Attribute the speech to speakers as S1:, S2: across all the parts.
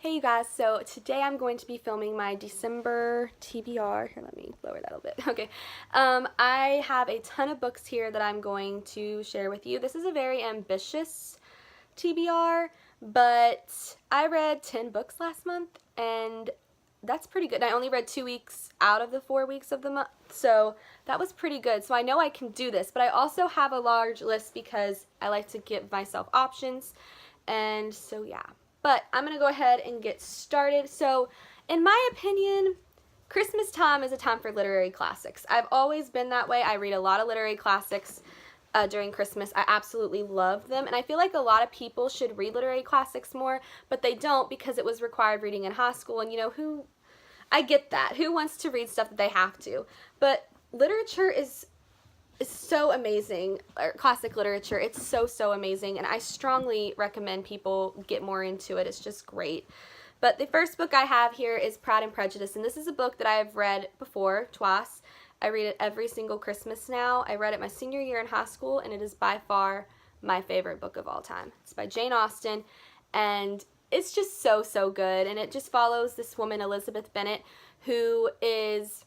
S1: Hey you guys, so today I'm going to be filming my December TBR. Here, let me lower that a little bit. Okay. I have a ton of books here that I'm going to share with you. This is a very ambitious TBR, but I read 10 books last month, and that's pretty good. I only read 2 weeks out of the 4 weeks of the month, so that was pretty good. So I know I can do this, but I also have a large list because I like to give myself options, and so yeah. But I'm going to go ahead and get started. So, in my opinion, Christmas time is a time for literary classics. I've always been that way. I read a lot of literary classics during Christmas. I absolutely love them. And I feel like a lot of people should read literary classics more, but they don't because it was required reading in high school. And you know, I get that. Who wants to read stuff that they have to? But literature is so amazing, or classic literature. It's so amazing, and I strongly recommend people get more into it. It's just great. But the first book I have here is Pride and Prejudice, and this is a book that I've read before twice. I read it every single Christmas now. I read it my senior year in high school, and it is by far my favorite book of all time. It's by Jane Austen, and it's just so good, and it just follows this woman, Elizabeth Bennet, who is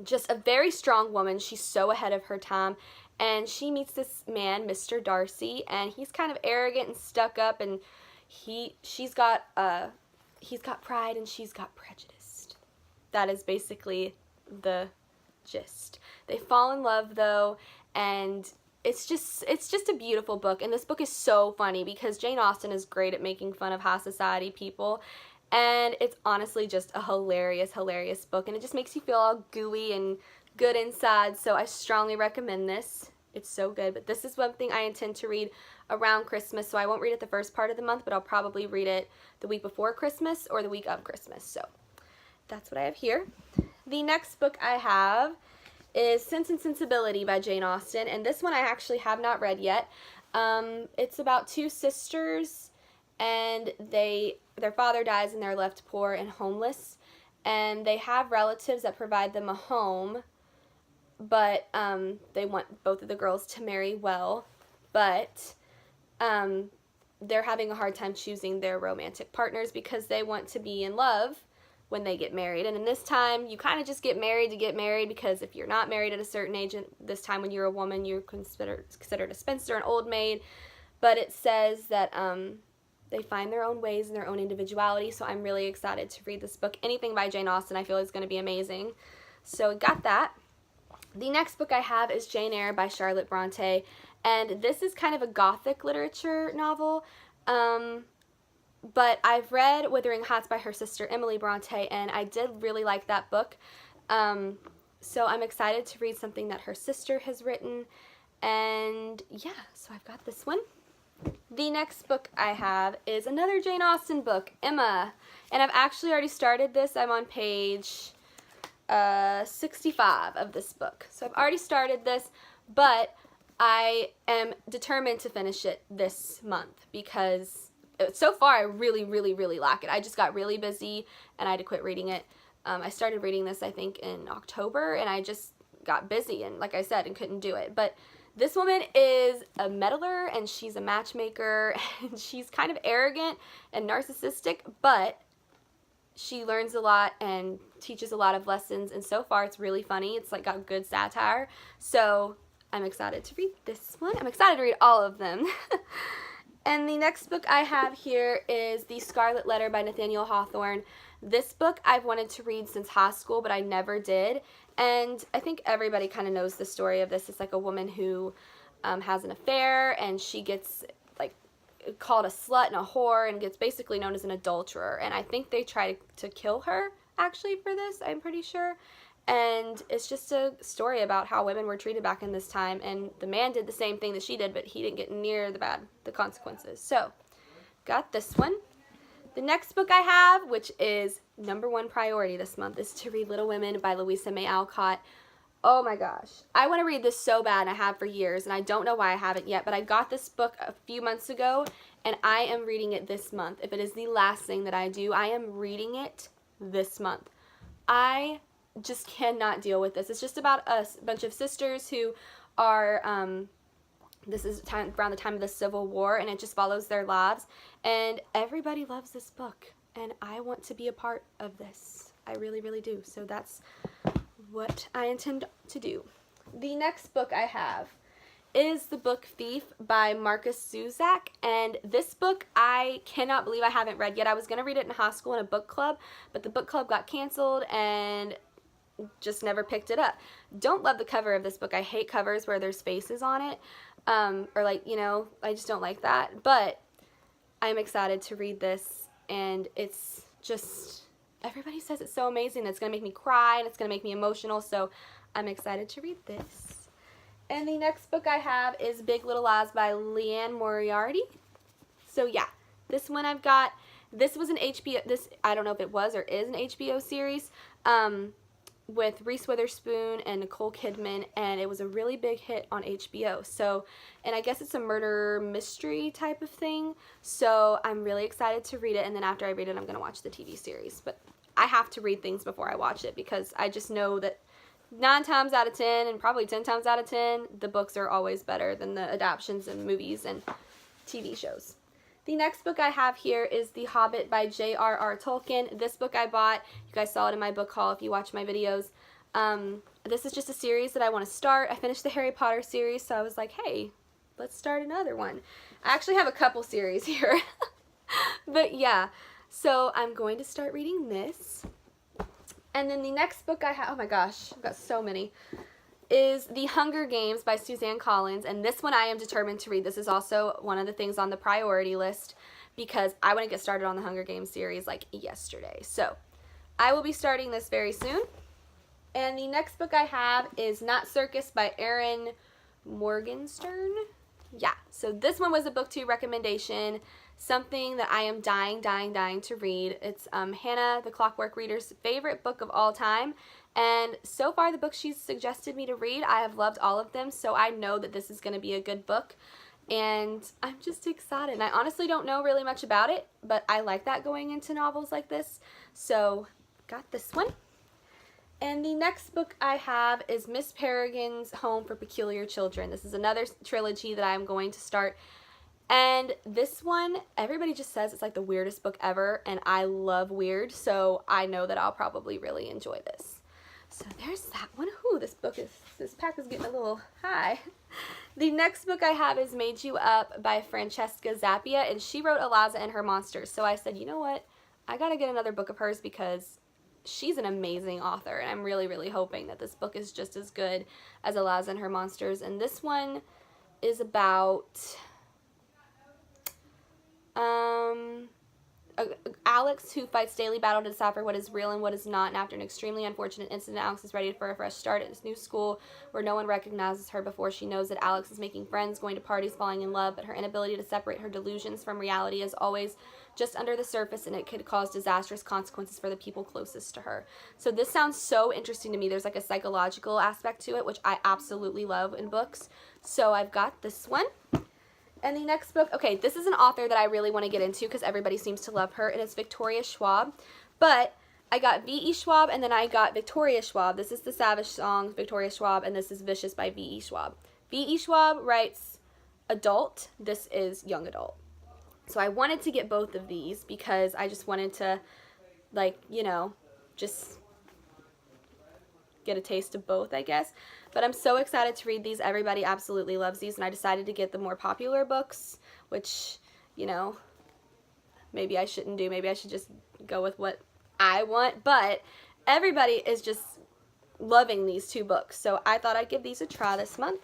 S1: just a very strong woman. She's so ahead of her time, and she meets this man, Mr. Darcy, and he's kind of arrogant and stuck up, and he's got pride and she's got prejudice. That is basically the gist. They fall in love though, and it's just a beautiful book. And this book is so funny because Jane Austen is great at making fun of high society people. And it's honestly just a hilarious book, and it just makes you feel all gooey and good inside, so I strongly recommend this. It's so good, but this is one thing I intend to read around Christmas, so I won't read it the first part of the month, but I'll probably read it the week before Christmas or the week of Christmas, so that's what I have here. The next book I have is Sense and Sensibility by Jane Austen, and this one I actually have not read yet. It's about two sisters, and their father dies and they're left poor and homeless, and they have relatives that provide them a home, but they want both of the girls to marry well, but they're having a hard time choosing their romantic partners because they want to be in love when they get married. And in this time, you kind of just get married to get married, because if you're not married at a certain age, this time when you're a woman, you're considered a spinster, an old maid. But it says that they find their own ways and their own individuality, so I'm really excited to read this book. Anything by Jane Austen I feel is going to be amazing. So got that. The next book I have is Jane Eyre by Charlotte Bronte, and this is kind of a gothic literature novel, but I've read Wuthering Heights by her sister Emily Bronte, and I did really like that book. So I'm excited to read something that her sister has written, and yeah, so I've got this one. The next book I have is another Jane Austen book, Emma, and I've actually already started this. I'm on page 65 of this book, so I've already started this, but I am determined to finish it this month because so far I really like it. I just got really busy and I had to quit reading it. I started reading this I think in October, and I just got busy and, like I said, and couldn't do it. But this woman is a meddler, and she's a matchmaker, and she's kind of arrogant and narcissistic, but she learns a lot and teaches a lot of lessons, and so far it's really funny. It's like got good satire, so I'm excited to read this one. I'm excited to read all of them. And the next book I have here is The Scarlet Letter by Nathaniel Hawthorne. This book I've wanted to read since high school, but I never did. And I think everybody kind of knows the story of this. It's like a woman who has an affair, and she gets like called a slut and a whore, and gets basically known as an adulterer. And I think they try to kill her actually for this, I'm pretty sure. And it's just a story about how women were treated back in this time, and the man did the same thing that she did, but he didn't get near the consequences. So got this one. The next book I have, which is #1 priority this month, is to read Little Women by Louisa May Alcott. Oh my gosh. I want to read this so bad, and I have for years, and I don't know why I haven't yet, but I got this book a few months ago, and I am reading it this month. If it is the last thing that I do, I am reading it this month. I just cannot deal with this. It's just about a bunch of sisters who are This is around the time of the Civil War, and it just follows their lives, and everybody loves this book. and I want to be a part of this. I really, really do. So that's what I intend to do. The next book I have is The Book Thief by Marcus Zuzak, and this book I cannot believe I haven't read yet. I was going to read it in high school in a book club, but the book club got canceled and just never picked it up. Don't love the cover of this book. I hate covers where there's faces on it, or like, you know, I just don't like that, but I'm excited to read this, and it's just, everybody says it's so amazing. It's going to make me cry, and it's going to make me emotional, so I'm excited to read this. And the next book I have is Big Little Lies by Leanne Moriarty. So yeah, this one I've got, this was an HBO, I don't know if it was or is an HBO series, with Reese Witherspoon and Nicole Kidman, and it was a really big hit on HBO. So, and I guess it's a murder mystery type of thing, so I'm really excited to read it, and then after I read it, I'm going to watch the TV series. But I have to read things before I watch it, because I just know that 9 times out of 10, and probably 10 times out of 10, the books are always better than the adaptions and movies and TV shows. The next book I have here is The Hobbit by J.R.R. Tolkien. This book I bought, you guys saw it in my book haul if you watch my videos. This is just a series that I want to start. I finished the Harry Potter series, so I was like, hey, let's start another one. I actually have a couple series here. But yeah, so I'm going to start reading this. And then the next book I have, oh my gosh, I've got so many, is The Hunger Games by Suzanne Collins. And this one I am determined to read. This is also one of the things on the priority list, because I want to get started on the Hunger Games series like yesterday. So I will be starting this very soon. And the next book I have is Not Circus by Erin Morgenstern. Yeah, so this one was a BookTube recommendation, something that I am dying to read. It's Hannah the Clockwork Reader's favorite book of all time, and so far the books she's suggested me to read, I have loved all of them, so I know that this is going to be a good book, and I'm just excited. And I honestly don't know really much about it, but I like that going into novels like this, so got this one. And the next book I have is Miss Peregrine's Home for Peculiar Children. This is another trilogy that I'm going to start. And this one, everybody just says it's like the weirdest book ever, and I love weird, so I know that I'll probably really enjoy this. So there's that one. Ooh, this pack is getting a little high. The next book I have is Made You Up by Francesca Zappia, and she wrote Eliza and Her Monsters. So I said, you know what? I gotta get another book of hers, because she's an amazing author, and I'm really, really hoping that this book is just as good as Eliza and Her Monsters. And this one is about Alex, who fights daily battle to decipher what is real and what is not, and after an extremely unfortunate incident, Alex is ready for a fresh start at his new school where no one recognizes her before she knows that Alex is making friends, going to parties, falling in love, but her inability to separate her delusions from reality is always just under the surface, and it could cause disastrous consequences for the people closest to her. So this sounds so interesting to me. There's like a psychological aspect to it, which I absolutely love in books. So I've got this one. And the next book, okay, this is an author that I really want to get into because everybody seems to love her, and it's Victoria Schwab. But I got V.E. Schwab, and then I got Victoria Schwab. This is the Savage Song, Victoria Schwab, and this is Vicious by V.E. Schwab. V.E. Schwab writes adult. This is young adult. So I wanted to get both of these because I just wanted to, like, you know, just get a taste of both, I guess. But I'm so excited to read these. Everybody absolutely loves these, and I decided to get the more popular books, which, you know, maybe I shouldn't do. Maybe I should just go with what I want, but everybody is just loving these two books, so I thought I'd give these a try this month.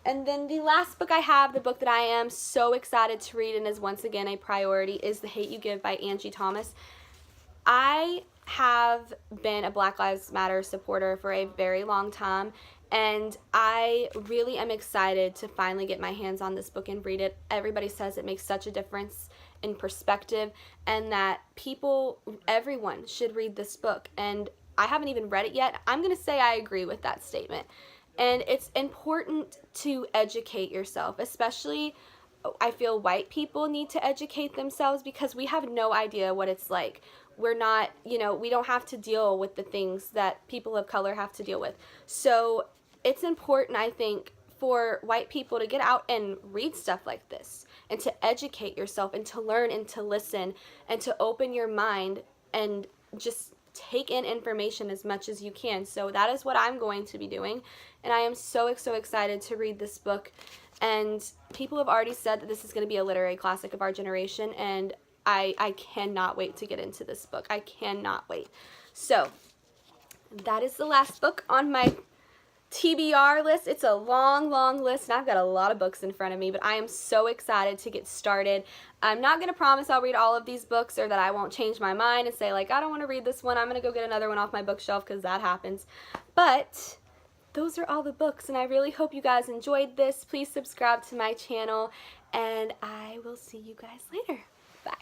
S1: And then the last book I have, the book that I am so excited to read and is once again a priority, is The Hate You Give by Angie Thomas. I have been a Black Lives Matter supporter for a very long time, and I really am excited to finally get my hands on this book and read it. Everybody says it makes such a difference in perspective, and that everyone should read this book, and I haven't even read it yet. I'm going to say I agree with that statement. And it's important to educate yourself, especially I feel white people need to educate themselves because we have no idea what it's like. We're not, you know, we don't have to deal with the things that people of color have to deal with. So it's important, I think, for white people to get out and read stuff like this and to educate yourself and to learn and to listen and to open your mind and just take in information as much as you can. So that is what I'm going to be doing, and I am so excited to read this book. And people have already said that this is going to be a literary classic of our generation, and I cannot wait to get into this book. I cannot wait. So that is the last book on my TBR list. It's a long list, and I've got a lot of books in front of me, but I am so excited to get started. I'm not going to promise I'll read all of these books, or that I won't change my mind and say, like, I don't want to read this one, I'm going to go get another one off my bookshelf, because that happens. But those are all the books, and I really hope you guys enjoyed this. Please subscribe to my channel, and I will see you guys later. Bye.